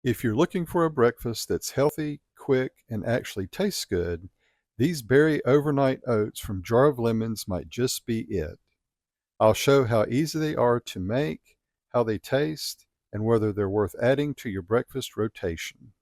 If you're looking for a breakfast that's healthy, quick, and actually tastes good, these berry overnight oats from Jar of Lemons might just be it. I'll show how easy they are to make, how they taste, and whether they're worth adding to your breakfast rotation.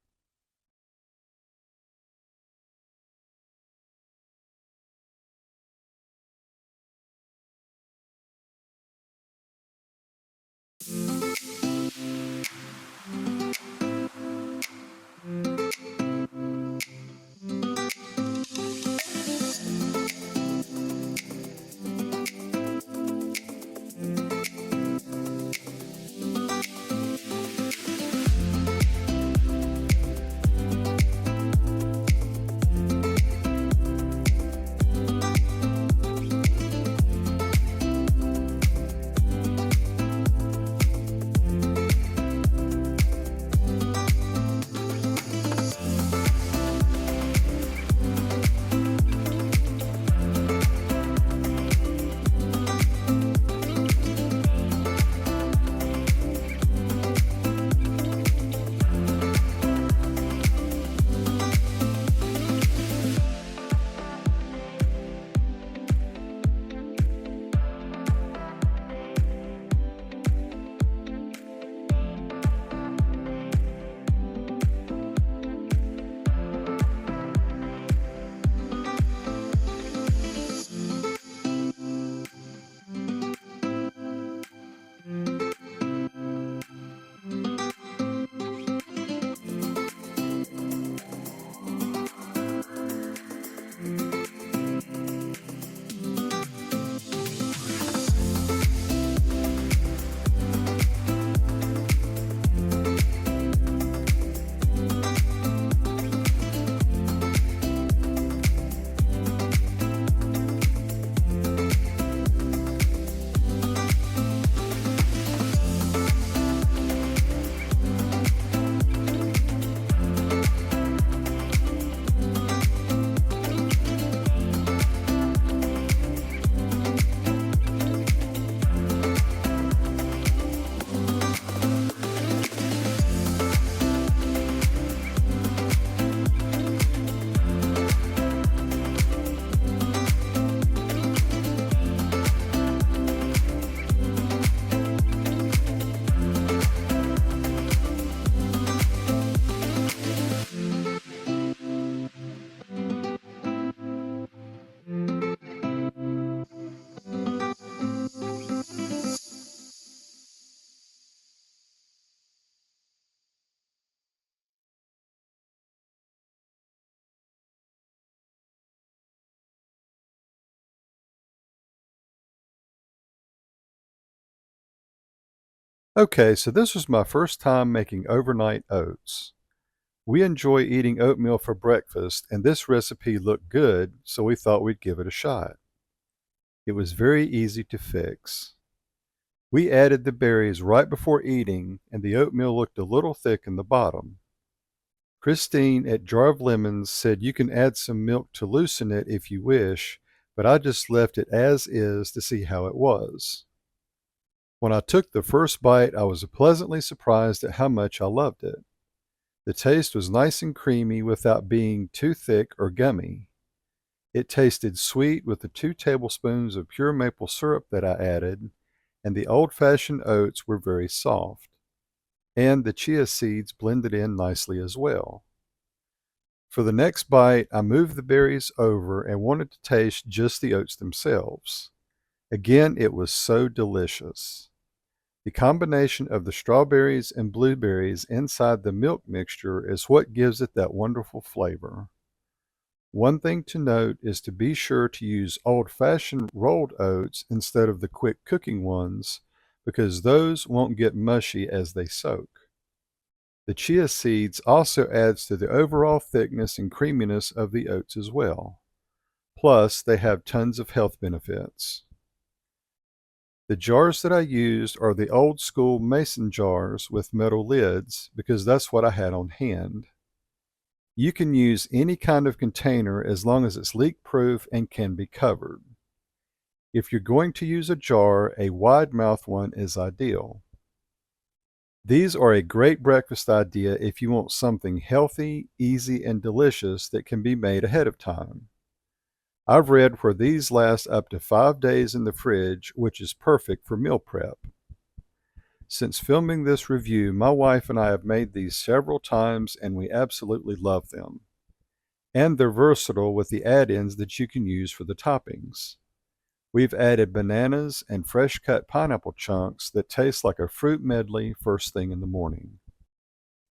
Okay, so this was my first time making overnight oats. We enjoy eating oatmeal for breakfast, and this recipe looked good, so we thought we'd give it a shot. It was very easy to fix. We added the berries right before eating, and the oatmeal looked a little thick in the bottom. Christine at Jar of Lemons said you can add some milk to loosen it if you wish, but I just left it as is to see how it was. When I took the first bite, I was pleasantly surprised at how much I loved it. The taste was nice and creamy without being too thick or gummy. It tasted sweet with the 2 tablespoons of pure maple syrup that I added, and the old-fashioned oats were very soft. And the chia seeds blended in nicely as well. For the next bite, I moved the berries over and wanted to taste just the oats themselves. Again, it was so delicious. The combination of the strawberries and blueberries inside the milk mixture is what gives it that wonderful flavor. One thing to note is to be sure to use old-fashioned rolled oats instead of the quick cooking ones, because those won't get mushy as they soak. The chia seeds also adds to the overall thickness and creaminess of the oats as well. Plus, they have tons of health benefits. The jars that I used are the old school mason jars with metal lids because that's what I had on hand. You can use any kind of container as long as it's leak proof and can be covered. If you're going to use a jar, a wide mouth one is ideal. These are a great breakfast idea if you want something healthy, easy, and delicious that can be made ahead of time. I've read where these last up to 5 days in the fridge, which is perfect for meal prep. Since filming this review, my wife and I have made these several times and we absolutely love them. And they're versatile with the add-ins that you can use for the toppings. We've added bananas and fresh cut pineapple chunks that taste like a fruit medley first thing in the morning.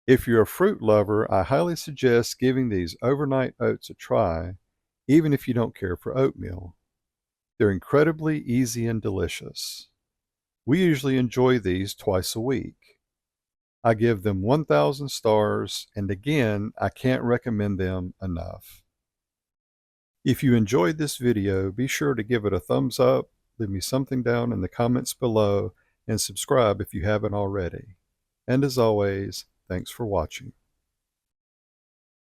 If you're a fruit lover, I highly suggest giving these overnight oats a try, even if you don't care for oatmeal. They're incredibly easy and delicious. We usually enjoy these twice a week. I give them 1,000 stars, and again, I can't recommend them enough. If you enjoyed this video, be sure to give it a thumbs up, leave me something down in the comments below, and subscribe if you haven't already. And as always, thanks for watching.